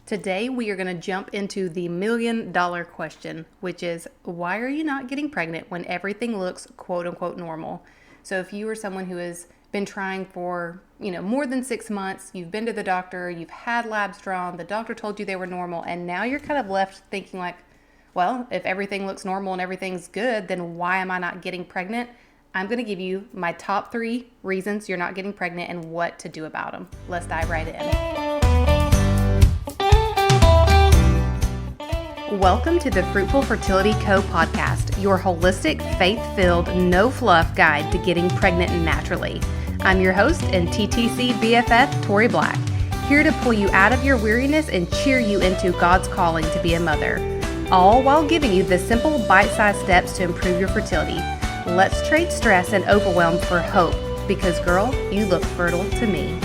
Today we are going to jump into the $1,000,000 question, which is, why are you not getting pregnant when everything looks quote unquote normal? So if you are someone who has been trying for, more than 6 months, you've been to the doctor, you've had labs drawn, the doctor told you they were normal, and now you're kind of left thinking like, well, if everything looks normal and everything's good, then why am I not getting pregnant? I'm going to give you my top 3 reasons you're not getting pregnant and what to do about them. Let's dive right in. Welcome to the Fruitful Fertility Co. podcast, your holistic, faith-filled, no-fluff guide to getting pregnant naturally. I'm your host and TTC BFF, Tori Black, here to pull you out of your weariness and cheer you into God's calling to be a mother, all while giving you the simple, bite-sized steps to improve your fertility. Let's trade stress and overwhelm for hope, because girl, you look fertile to me.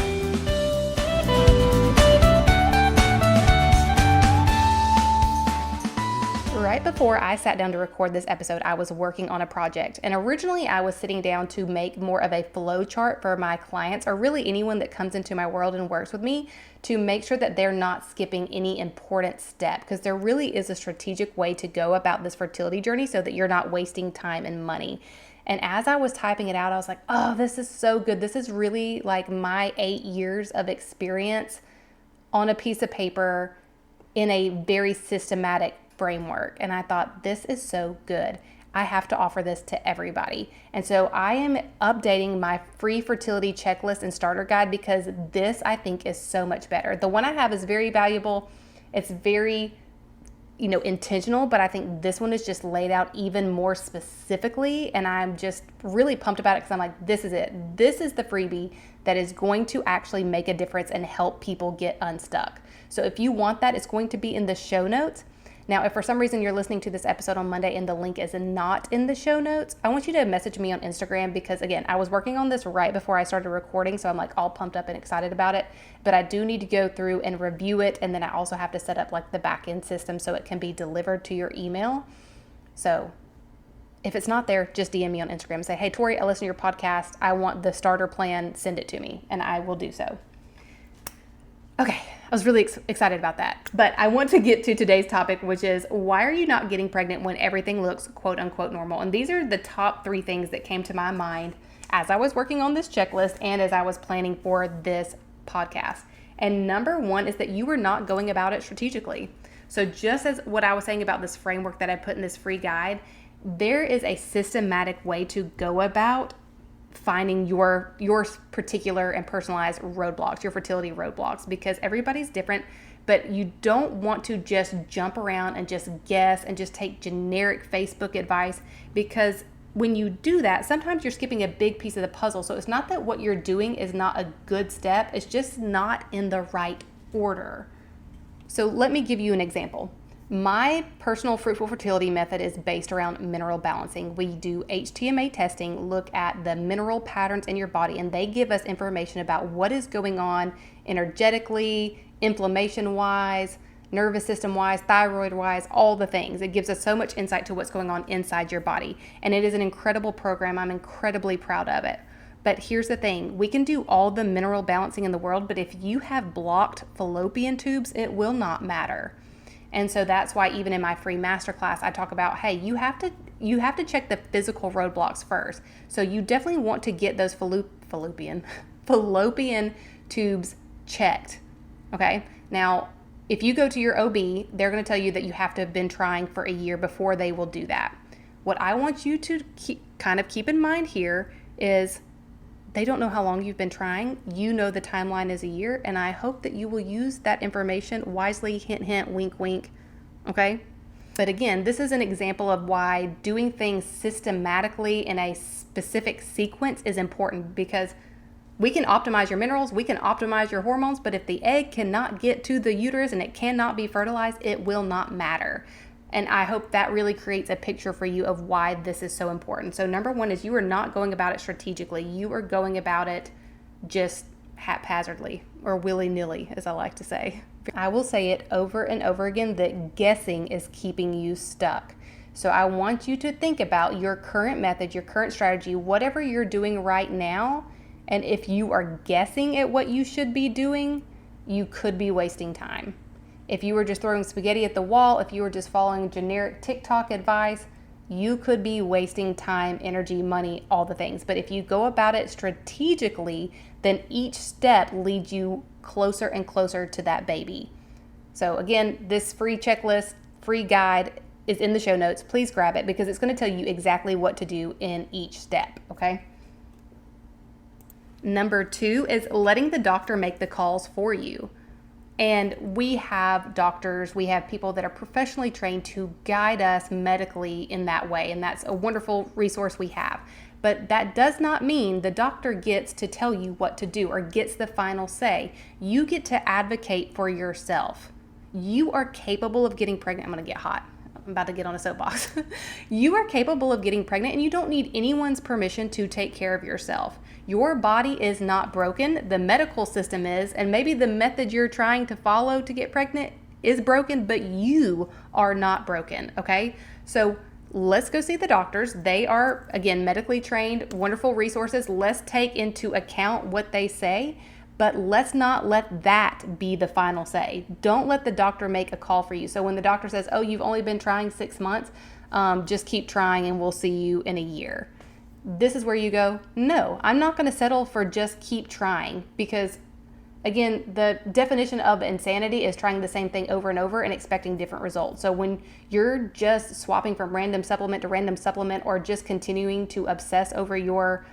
Right before I sat down to record this episode, I was working on a project, and originally I was sitting down to make more of a flow chart for my clients, or really anyone that comes into my world and works with me, to make sure that they're not skipping any important step, because there really is a strategic way to go about this fertility journey so that you're not wasting time and money. And as I was typing it out, I was like, oh, this is so good. This is really like my 8 years of experience on a piece of paper in a very systematic framework. And I thought, this is so good. I have to offer this to everybody. And so I am updating my free fertility checklist and starter guide because this, I think, is so much better. The one I have is very valuable. It's very, intentional, but I think this one is just laid out even more specifically. And I'm just really pumped about it because I'm like, this is it. This is the freebie that is going to actually make a difference and help people get unstuck. So if you want that, it's going to be in the show notes. Now, if for some reason you're listening to this episode on Monday and the link is not in the show notes, I want you to message me on Instagram because, again, I was working on this right before I started recording, so I'm like all pumped up and excited about it. But I do need to go through and review it, and then I also have to set up like the back-end system so it can be delivered to your email. So if it's not there, just DM me on Instagram and say, hey, Tori, I listen to your podcast. I want the starter plan. Send it to me, and I will do so. Okay, I was really excited about that. But I want to get to today's topic, which is, why are you not getting pregnant when everything looks quote unquote normal? And these are the top 3 things that came to my mind as I was working on this checklist and as I was planning for this podcast. And number 1 is that you are not going about it strategically. So just as what I was saying about this framework that I put in this free guide, there is a systematic way to go about finding your particular and personalized roadblocks, your fertility roadblocks, because everybody's different, but you don't want to just jump around and just guess and just take generic Facebook advice, because when you do that, sometimes you're skipping a big piece of the puzzle. So it's not that what you're doing is not a good step, it's just not in the right order. So let me give you an example. My personal fruitful fertility method is based around mineral balancing. We do HTMA testing, look at the mineral patterns in your body, and they give us information about what is going on energetically, inflammation-wise, nervous system-wise, thyroid-wise, all the things. It gives us so much insight to what's going on inside your body. And it is an incredible program. I'm incredibly proud of it. But here's the thing. We can do all the mineral balancing in the world, but if you have blocked fallopian tubes, it will not matter. And so that's why even in my free masterclass, I talk about, hey, you have to check the physical roadblocks first. So you definitely want to get those fallopian tubes checked. Okay. Now, if you go to your OB, they're going to tell you that you have to have been trying for a year before they will do that. What I want you to keep in mind here is, they don't know how long you've been trying. You know the timeline is a year, and I hope that you will use that information wisely, hint, hint, wink, wink, okay? But again, this is an example of why doing things systematically in a specific sequence is important, because we can optimize your minerals, we can optimize your hormones, but if the egg cannot get to the uterus and it cannot be fertilized, it will not matter. And I hope that really creates a picture for you of why this is so important. So number 1 is you are not going about it strategically. You are going about it just haphazardly, or willy-nilly, as I like to say. I will say it over and over again that guessing is keeping you stuck. So I want you to think about your current method, your current strategy, whatever you're doing right now. And if you are guessing at what you should be doing, you could be wasting time. If you were just throwing spaghetti at the wall, if you were just following generic TikTok advice, you could be wasting time, energy, money, all the things. But if you go about it strategically, then each step leads you closer and closer to that baby. So again, this free checklist, free guide is in the show notes. Please grab it because it's going to tell you exactly what to do in each step, okay? Number 2 is letting the doctor make the calls for you. And we have doctors, we have people that are professionally trained to guide us medically in that way. And that's a wonderful resource we have. But that does not mean the doctor gets to tell you what to do or gets the final say. You get to advocate for yourself. You are capable of getting pregnant. I'm going to get hot. I'm about to get on a soapbox. You are capable of getting pregnant and you don't need anyone's permission to take care of yourself. Your body is not broken. The medical system is, and maybe the method you're trying to follow to get pregnant is broken, but you are not broken, okay? So let's go see the doctors. They are, again, medically trained, wonderful resources. Let's take into account what they say, but let's not let that be the final say. Don't let the doctor make a call for you. So when the doctor says, oh, you've only been trying 6 months, just keep trying and we'll see you in a year. This is where you go, no, I'm not going to settle for just keep trying, because again, the definition of insanity is trying the same thing over and over and expecting different results. So when you're just swapping from random supplement to random supplement or just continuing to obsess over your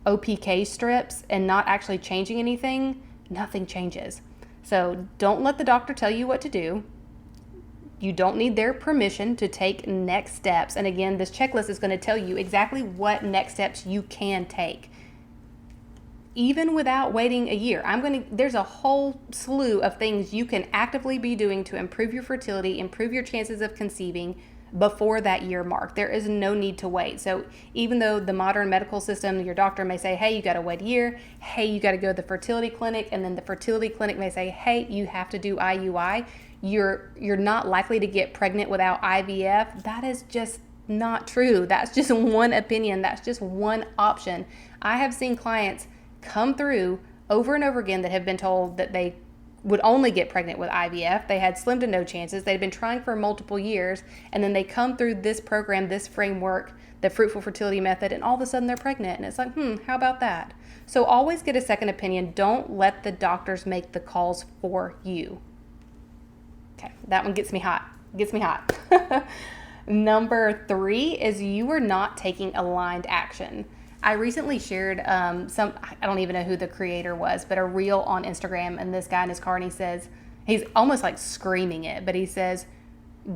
OPK strips and not actually changing anything, nothing changes. So don't let the doctor tell you what to do. You don't need their permission to take next steps. And again, this checklist is going to tell you exactly what next steps you can take, even without waiting a year. There's a whole slew of things you can actively be doing to improve your fertility, improve your chances of conceiving before that year mark. There is no need to wait. So even though the modern medical system, your doctor may say, hey, you got to wait a year. Hey, you got to go to the fertility clinic. And then the fertility clinic may say, hey, you have to do IUI. You're not likely to get pregnant without IVF. That is just not true. That's just one opinion. That's just one option. I have seen clients come through over and over again that have been told that they would only get pregnant with IVF. They had slim to no chances. They'd been trying for multiple years, and then they come through this program, this framework, the fruitful fertility method, and all of a sudden they're pregnant. And it's like, how about that? So always get a second opinion. Don't let the doctors make the calls for you. Okay, that one gets me hot. Number 3 is you are not taking aligned action. I recently shared I don't even know who the creator was, but a reel on Instagram, and this guy in his car, and he says, he's almost like screaming it, but he says,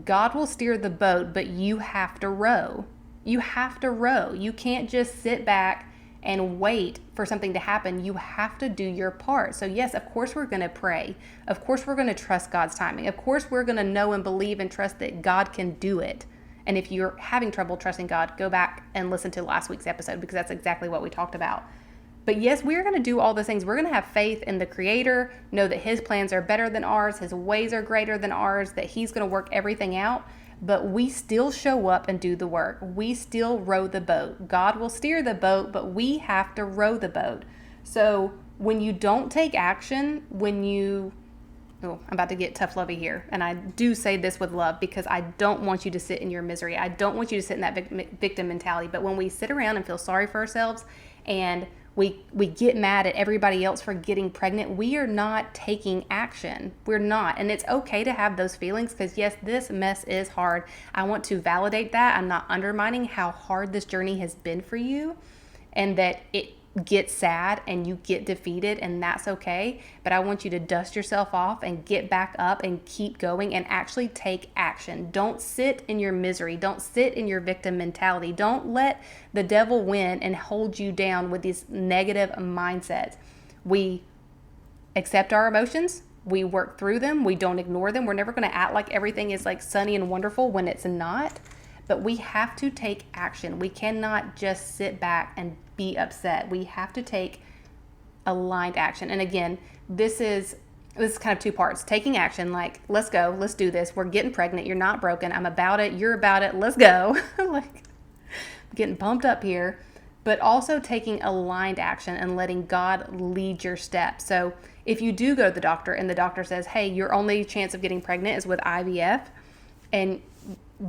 God will steer the boat, but you have to row. You have to row. You can't just sit back and wait for something to happen. You have to do your part. So yes, of course we're going to pray. Of course we're going to trust God's timing. Of course we're going to know and believe and trust that God can do it. And if you're having trouble trusting God, go back and listen to last week's episode, because that's exactly what we talked about. But yes, we're going to do all those things. We're going to have faith in the Creator, know that His plans are better than ours, His ways are greater than ours, that He's going to work everything out. But we still show up and do the work. We still row the boat. God will steer the boat, but we have to row the boat. So when you don't take action, I'm about to get tough lovey here. And I do say this with love, because I don't want you to sit in your misery. I don't want you to sit in that victim mentality. But when we sit around and feel sorry for ourselves and we get mad at everybody else for getting pregnant, we are not taking action. We're not. And it's okay to have those feelings, because yes, this mess is hard. I want to validate that. I'm not undermining how hard this journey has been for you, and that it get sad and you get defeated, and that's okay. But I want you to dust yourself off and get back up and keep going and actually take action. Don't sit in your misery. Don't sit in your victim mentality. Don't let the devil win and hold you down with these negative mindsets. We accept our emotions. We work through them. We don't ignore them. We're never going to act like everything is like sunny and wonderful when it's not. But we have to take action. We cannot just sit back and be upset. We have to take aligned action. And again, this is kind of two parts. Taking action, like, let's go, let's do this. We're getting pregnant. You're not broken. I'm about it. You're about it. Let's go. Like, I'm getting pumped up here. But also taking aligned action and letting God lead your steps. So If you do go to the doctor and the doctor says, hey, your only chance of getting pregnant is with IVF, and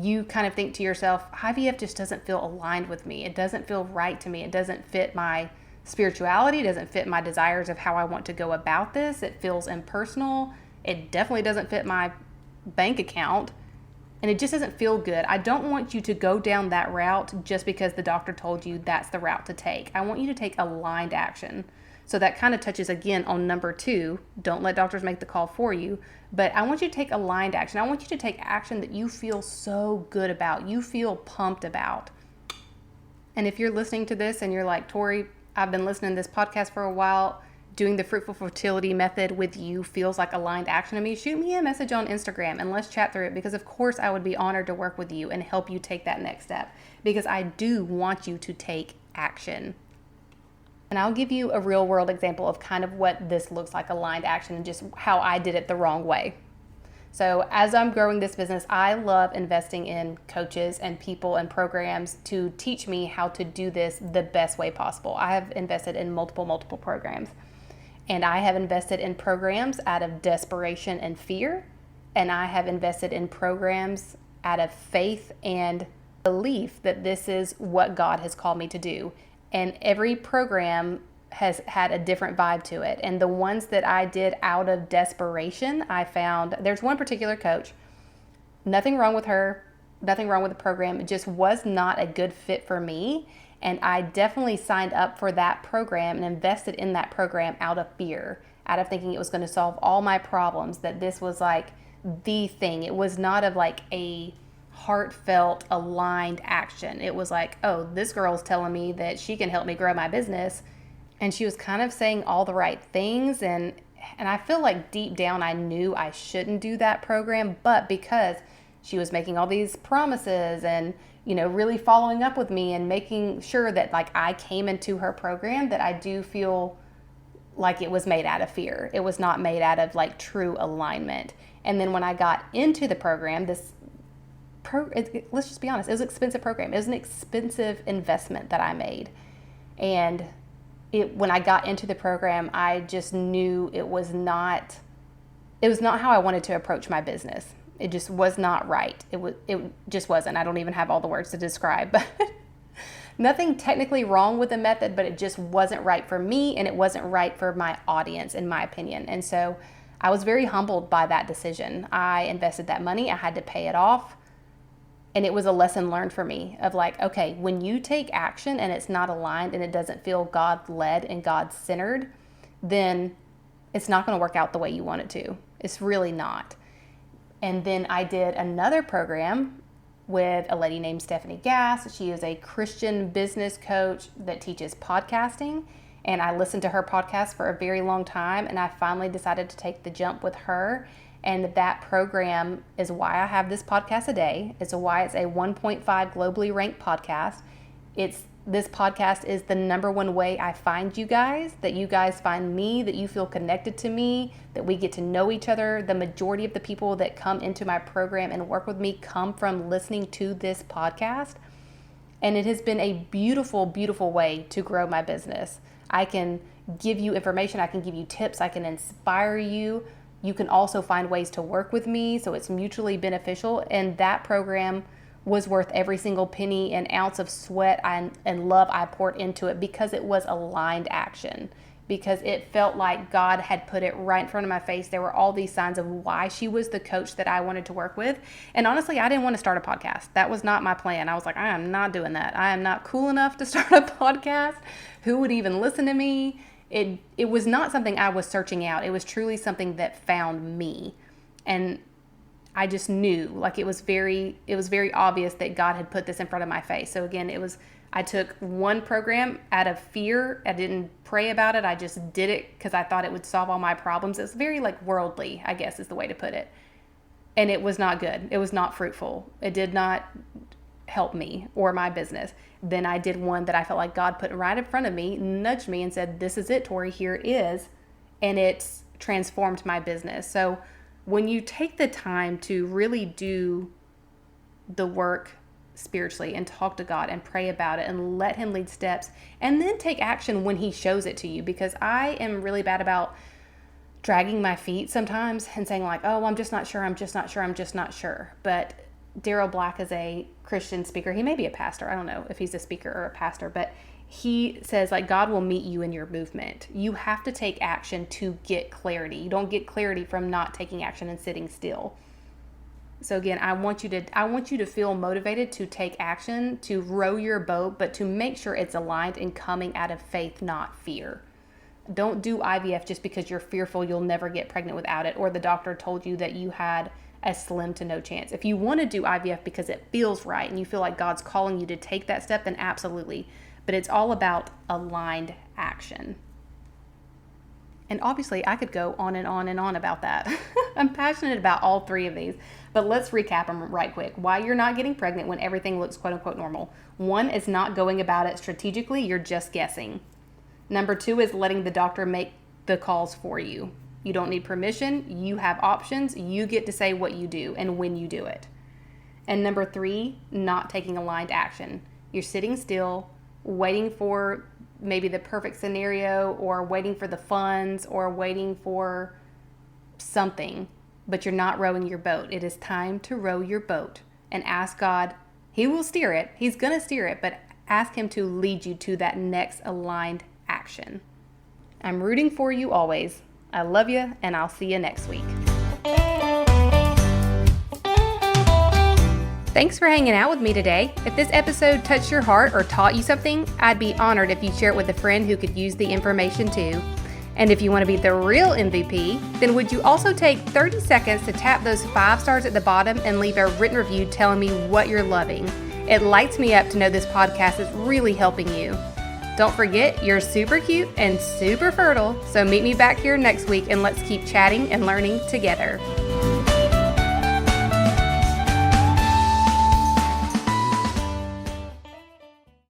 you kind of think to yourself, IVF just doesn't feel aligned with me. It doesn't feel right to me. It doesn't fit my spirituality. It doesn't fit my desires of how I want to go about this. It feels impersonal. It definitely doesn't fit my bank account. And it just doesn't feel good. I don't want you to go down that route just because the doctor told you that's the route to take. I want you to take aligned action. So that kind of touches again on number 2. Don't let doctors make the call for you. But I want you to take aligned action. I want you to take action that you feel so good about, you feel pumped about. And if you're listening to this and you're like, Tori, I've been listening to this podcast for a while, doing the fruitful fertility method with you feels like aligned action to me, shoot me a message on Instagram and let's chat through it, because of course I would be honored to work with you and help you take that next step, because I do want you to take action. And I'll give you a real world example of kind of what this looks like, aligned action, and just how I did it the wrong way. So as I'm growing this business, I love investing in coaches and people and programs to teach me how to do this the best way possible. I have invested in multiple programs. And I have invested in programs out of desperation and fear. And I have invested in programs out of faith and belief that this is what God has called me to do. And every program has had a different vibe to it. And the ones that I did out of desperation, I found there's one particular coach, nothing wrong with her, nothing wrong with the program. It just was not a good fit for me. And I definitely signed up for that program and invested in that program out of fear, out of thinking it was going to solve all my problems, that this was like the thing. It was not of like a heartfelt, aligned action. It was like, oh, this girl's telling me that she can help me grow my business. And she was kind of saying all the right things. And I feel like deep down I knew I shouldn't do that program, but because she was making all these promises and really following up with me and making sure that like I came into her program, that I do feel like it was made out of fear. It was not made out of like true alignment. And then when I got into the program, let's just be honest, it was an expensive program. It was an expensive investment that I made. And when I got into the program, I just knew it was not how I wanted to approach my business. It just was not right. It just wasn't. I don't even have all the words to describe, but nothing technically wrong with the method, but it just wasn't right for me, and it wasn't right for my audience, in my opinion. And so I was very humbled by that decision. I invested that money. I had to pay it off. And it was a lesson learned for me of like, okay, when you take action and it's not aligned and it doesn't feel God-led and God-centered, then it's not going to work out the way you want it to. It's really not. And then I did another program with a lady named Stephanie Gass. She is a Christian business coach that teaches podcasting. And I listened to her podcast for a very long time. And I finally decided to take the jump with her. And that program is why I have this podcast a day. It's why it's a 1.5 globally ranked podcast. This podcast is the number one way I find you guys, that you guys find me, that you feel connected to me, that we get to know each other. The majority of the people that come into my program and work with me come from listening to this podcast. And it has been a beautiful, beautiful way to grow my business. I can give you information. I can give you tips. I can inspire you. You can also find ways to work with me, so it's mutually beneficial. And that program was worth every single penny and ounce of sweat and love I poured into it, because it was aligned action, because it felt like God had put it right in front of my face. There were all these signs of why she was the coach that I wanted to work with. And honestly, I didn't want to start a podcast. That was not my plan. I was like, I am not doing that. I am not cool enough to start a podcast. Who would even listen to me? It was not something I was searching out. It was truly something that found me. And I just knew, like it was very obvious that God had put this in front of my face. So again, I took one program out of fear. I didn't pray about it. I just did it because I thought it would solve all my problems. It's very like worldly, I guess is the way to put it. And it was not good. It was not fruitful. It did not help me or my business. Then I did one that I felt like God put right in front of me, nudged me and said, this is it, Tori, here it is. And it's transformed my business. So when you take the time to really do the work spiritually and talk to God and pray about it and let him lead steps, and then take action when he shows it to you, because I am really bad about dragging my feet sometimes and saying like, oh, I'm just not sure. But Daryl Black is a Christian speaker. He may be a pastor. I don't know if he's a speaker or a pastor, but he says like God will meet you in your movement. You have to take action to get clarity. You don't get clarity from not taking action and sitting still. So again, I want you to feel motivated to take action, to row your boat, but to make sure it's aligned and coming out of faith, not fear. Don't do IVF just because you're fearful you'll never get pregnant without it, or the doctor told you that you had a slim to no chance. If you want to do IVF because it feels right and you feel like God's calling you to take that step, then absolutely. But it's all about aligned action. And obviously, I could go on and on and on about that. I'm passionate about all three of these, but let's recap them right quick. Why you're not getting pregnant when everything looks quote unquote normal. 1 is not going about it strategically, you're just guessing. Number 2 is letting the doctor make the calls for you. You don't need permission, you have options, you get to say what you do and when you do it. And number 3, not taking aligned action. You're sitting still, waiting for maybe the perfect scenario, or waiting for the funds, or waiting for something, but you're not rowing your boat. It is time to row your boat and ask God. He will steer it. He's going to steer it, but ask him to lead you to that next aligned action. I'm rooting for you always. I love you, and I'll see you next week. Thanks for hanging out with me today. If this episode touched your heart or taught you something, I'd be honored if you share it with a friend who could use the information too. And if you want to be the real MVP, then would you also take 30 seconds to tap those 5 stars at the bottom and leave a written review telling me what you're loving? It lights me up to know this podcast is really helping you. Don't forget, you're super cute and super fertile, so meet me back here next week and let's keep chatting and learning together.